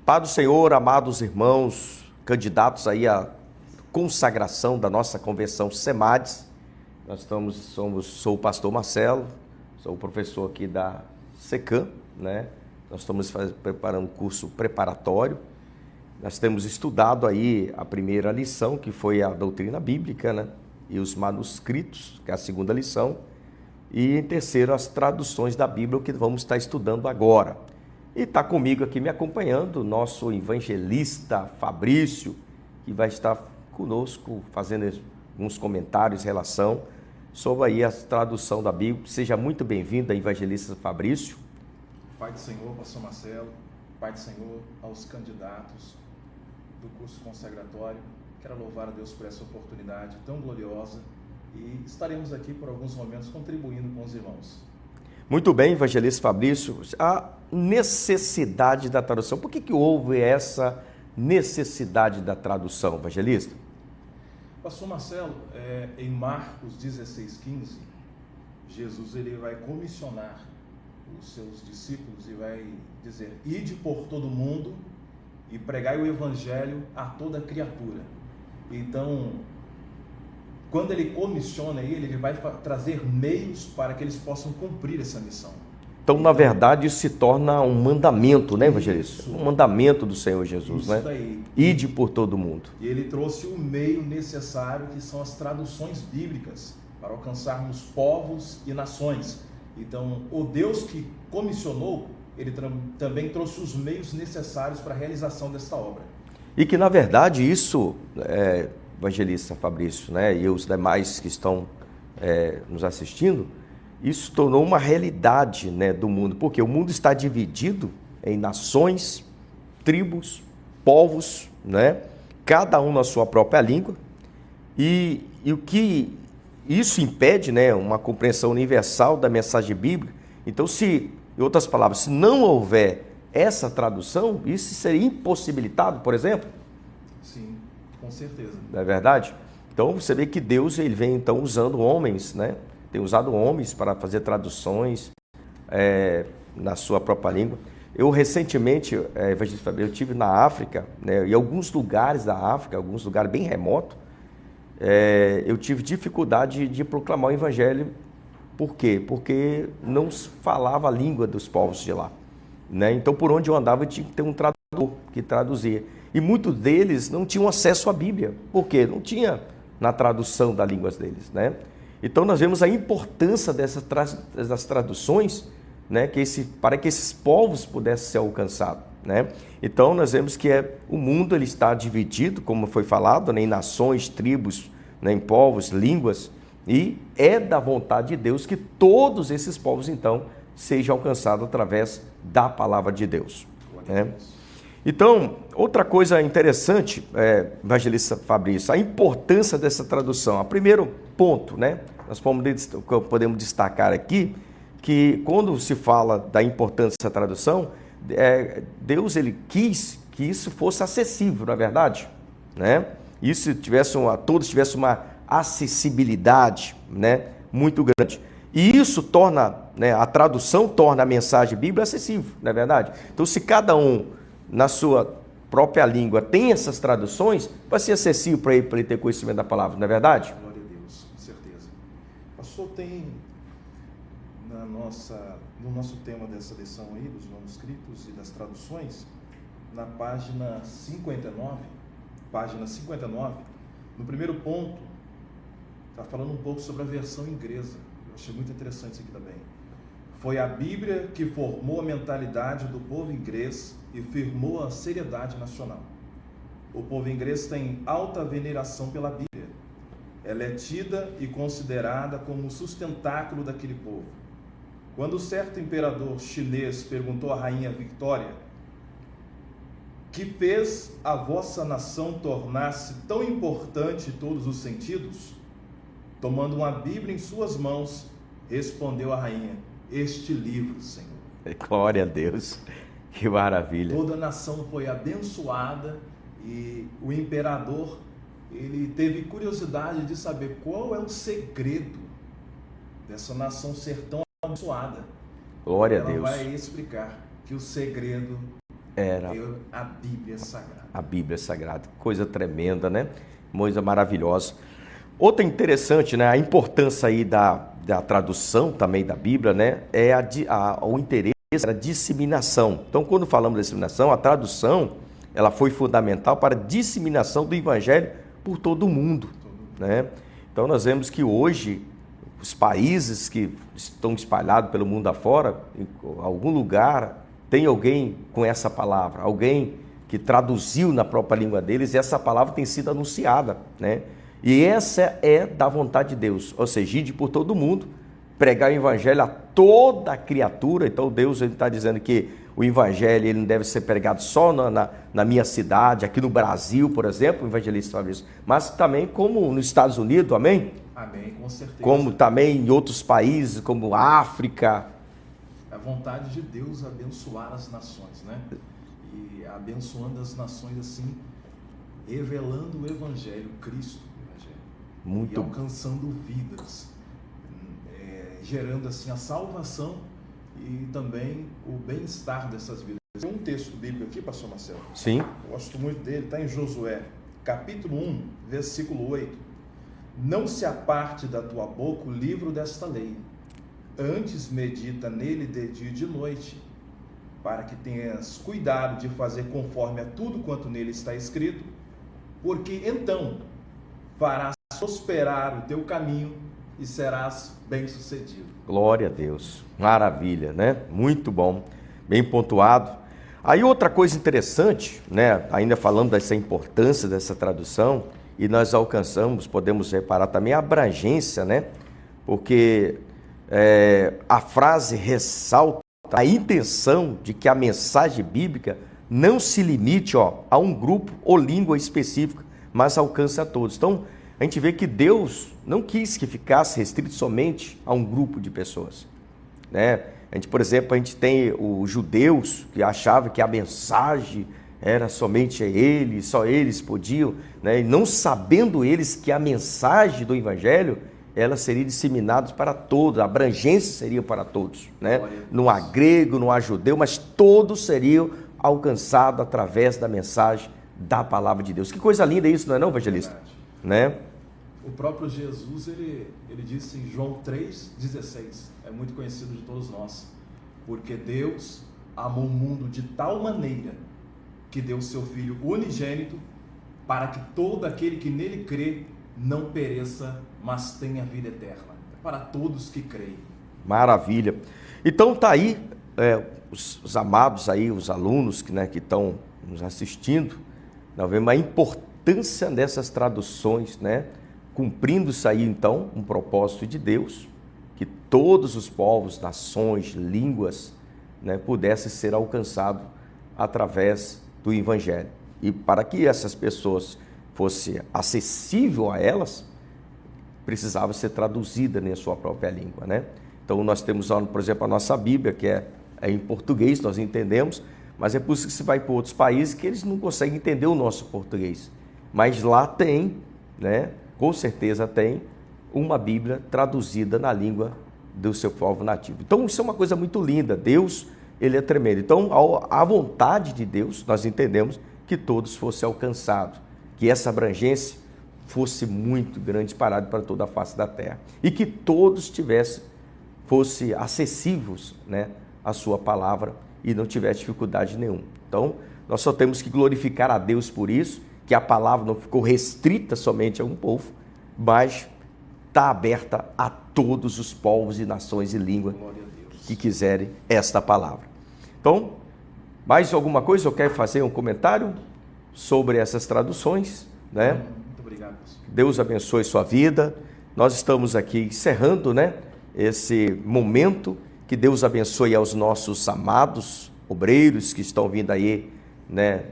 Paz do Senhor, amados irmãos, candidatos aí à consagração da nossa convenção SEMADES. Sou o pastor Marcelo, sou o professor aqui da SECAM, né? Nós estamos preparando um curso preparatório. Nós temos estudado aí a primeira lição, que foi a doutrina bíblica, né? E os manuscritos, que é a segunda lição. E em terceiro, as traduções da Bíblia, que vamos estar estudando agora. E está comigo aqui me acompanhando o nosso evangelista Fabrício, que vai estar conosco fazendo uns comentários em relação sobre aí a tradução da Bíblia. Seja muito bem-vindo, evangelista Fabrício. Pai do Senhor, pastor Marcelo, Pai do Senhor, aos candidatos do curso consagratório. Quero louvar a Deus por essa oportunidade tão gloriosa e estaremos aqui por alguns momentos contribuindo com os irmãos. Muito bem, evangelista Fabrício. A necessidade da tradução. Por que houve essa necessidade da tradução, evangelista? Pastor Marcelo, em Marcos 16:15, Jesus ele vai comissionar os seus discípulos e vai dizer: ide por todo mundo e pregai o evangelho a toda criatura. Então, quando ele comissiona ele vai trazer meios para que eles possam cumprir essa missão. Então, na verdade, isso se torna um mandamento, né, evangelista? Isso. Um mandamento do Senhor Jesus, isso né? Daí. Ide por todo mundo. E ele trouxe o meio necessário, que são as traduções bíblicas, para alcançarmos povos e nações. Então, o Deus que comissionou, ele também trouxe os meios necessários para a realização desta obra. E que, na verdade, isso, evangelista Fabrício, né, e os demais que estão nos assistindo, isso tornou uma realidade, né, do mundo, porque o mundo está dividido em nações, tribos, povos, né, cada um na sua própria língua, e o que isso impede, né, uma compreensão universal da mensagem bíblica. Então, se, em outras palavras, se não houver essa tradução, isso seria impossibilitado, por exemplo? Sim, com certeza. Não é verdade? Então, você vê que Deus ele vem então usando homens, né? Tem usado homens para fazer traduções na sua própria língua. Eu recentemente, eu estive na África, né, em alguns lugares da África, alguns lugares bem remotos, eu tive dificuldade de proclamar o evangelho. Por quê? Porque não se falava a língua dos povos de lá, né? Então, por onde eu andava, eu tinha que ter um tradutor que traduzia. E muitos deles não tinham acesso à Bíblia. Por quê? Não tinha na tradução das línguas deles, né? Então, nós vemos a importância das traduções, né, para que esses povos pudessem ser alcançados, né? Então, nós vemos que o mundo ele está dividido, como foi falado, né, em nações, tribos, né, em povos, línguas, e é da vontade de Deus que todos esses povos, então, sejam alcançados através da palavra de Deus, né? Então, outra coisa interessante, evangelista Fabrício, a importância dessa tradução. O primeiro ponto, né, nós podemos destacar aqui, que quando se fala da importância dessa tradução, Deus ele quis que isso fosse acessível, não é verdade? Né? Isso todos tivessem uma acessibilidade, né, muito grande. E isso torna, né, a tradução torna a mensagem bíblica acessível, não é verdade? Então, se cada um na sua própria língua tem essas traduções, vai ser acessível para ele ter conhecimento da palavra, não é verdade? Glória a Deus, com certeza. Pastor, tem no nosso tema dessa lição aí, dos manuscritos e das traduções, na página 59, no primeiro ponto, está falando um pouco sobre a versão inglesa. Eu achei muito interessante isso aqui também. Foi a Bíblia que formou a mentalidade do povo inglês e firmou a seriedade nacional. O povo inglês tem alta veneração pela Bíblia. Ela é tida e considerada como o sustentáculo daquele povo. Quando certo imperador chinês perguntou à rainha Victória: que fez a vossa nação tornar-se tão importante em todos os sentidos? Tomando uma Bíblia em suas mãos, respondeu a rainha: este livro, Senhor. Glória a Deus, que maravilha. Toda a nação foi abençoada e o imperador ele teve curiosidade de saber qual é o segredo dessa nação ser tão abençoada. Glória a Deus. Ela vai explicar que o segredo Era a Bíblia Sagrada. a Bíblia Sagrada. Coisa tremenda, né? Coisa maravilhosa. Outra interessante, né? A importância aí da tradução também da Bíblia, né? É o interesse da disseminação. Então, quando falamos de disseminação, a tradução, ela foi fundamental para a disseminação do Evangelho por todo o mundo, né? Então, nós vemos que hoje, os países que estão espalhados pelo mundo afora, em algum lugar, tem alguém com essa palavra, alguém que traduziu na própria língua deles, e essa palavra tem sido anunciada, né? E essa é da vontade de Deus, ou seja, ide por todo mundo, pregar o Evangelho a toda a criatura. Então Deus está dizendo que o Evangelho ele não deve ser pregado só na minha cidade, aqui no Brasil, por exemplo, o evangelista fala isso, mas também como nos Estados Unidos, amém? Amém, com certeza. Como também em outros países, como África. A vontade de Deus abençoar as nações, né? E abençoando as nações assim, revelando o Evangelho, Cristo, o Evangelho. Muito. E alcançando vidas, gerando assim a salvação e também o bem-estar dessas vidas. Tem um texto bíblico aqui, pastor Marcelo. Sim. Eu gosto muito dele, está em Josué, capítulo 1, versículo 8. Não se aparte da tua boca o livro desta lei, antes medita nele de dia e de noite, para que tenhas cuidado de fazer conforme a tudo quanto nele está escrito, porque então farás prosperar o teu caminho e serás bem-sucedido. Glória a Deus, maravilha, né? Muito bom, bem pontuado. Aí outra coisa interessante, né? Ainda falando dessa importância dessa tradução, e nós alcançamos, podemos reparar também a abrangência, né? Porque a frase ressalta a intenção de que a mensagem bíblica não se limite a um grupo ou língua específica, mas alcance a todos. Então, a gente vê que Deus não quis que ficasse restrito somente a um grupo de pessoas, né? Por exemplo, a gente tem os judeus que achavam que a mensagem era somente eles, só eles podiam, né? E não sabendo eles que a mensagem do Evangelho, ela seria disseminada para todos, a abrangência seria para todos, né? Não há grego, não há judeu, mas todos seriam alcançados através da mensagem da palavra de Deus. Que coisa linda isso, não é não, evangelista? Né? O próprio Jesus, ele disse em João 3,16, é muito conhecido de todos nós, porque Deus amou o mundo de tal maneira que deu o seu Filho unigênito, para que todo aquele que nele crê não pereça, mas tenha vida eterna. Para todos que creem. Maravilha. Então tá aí, os amados aí, os alunos que estão nos assistindo, nós vemos a importância dessas traduções, né? Cumprindo-se aí então um propósito de Deus, que todos os povos, nações, línguas, né, pudessem ser alcançados através do Evangelho. E para que essas pessoas fosse acessível a elas, precisava ser traduzida na sua própria língua, né? Então nós temos, por exemplo, a nossa Bíblia, que é em português, nós entendemos, mas é por isso que se vai para outros países que eles não conseguem entender o nosso português. Mas lá tem, né? Com certeza tem uma Bíblia traduzida na língua do seu povo nativo. Então isso é uma coisa muito linda. Deus, ele é tremendo. Então a vontade de Deus, nós entendemos que todos fossem alcançados, que essa abrangência fosse muito grande, espalhada para toda a face da terra, e que todos fossem acessíveis, né, à sua palavra e não tivesse dificuldade nenhuma. Então nós só temos que glorificar a Deus por isso, que a palavra não ficou restrita somente a um povo, mas está aberta a todos os povos e nações e línguas que quiserem esta palavra. Então, mais alguma coisa? Eu quero fazer um comentário sobre essas traduções, né? Muito obrigado, pastor. Deus abençoe sua vida. Nós estamos aqui encerrando, né, esse momento. Que Deus abençoe aos nossos amados obreiros que estão vindo aí, né,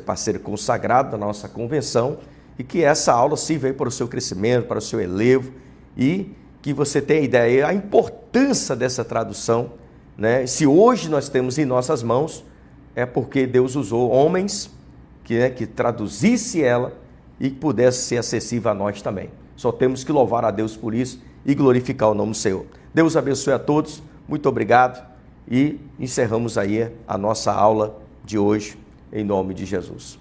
para ser consagrado na nossa convenção, e que essa aula sirva aí para o seu crescimento, para o seu elevo, e que você tenha ideia a importância dessa tradução, né? Se hoje nós temos em nossas mãos, é porque Deus usou homens que traduzisse ela e que pudesse ser acessível a nós também. Só temos que louvar a Deus por isso e glorificar o nome do Senhor. Deus abençoe a todos, muito obrigado, e encerramos aí a nossa aula de hoje, em nome de Jesus.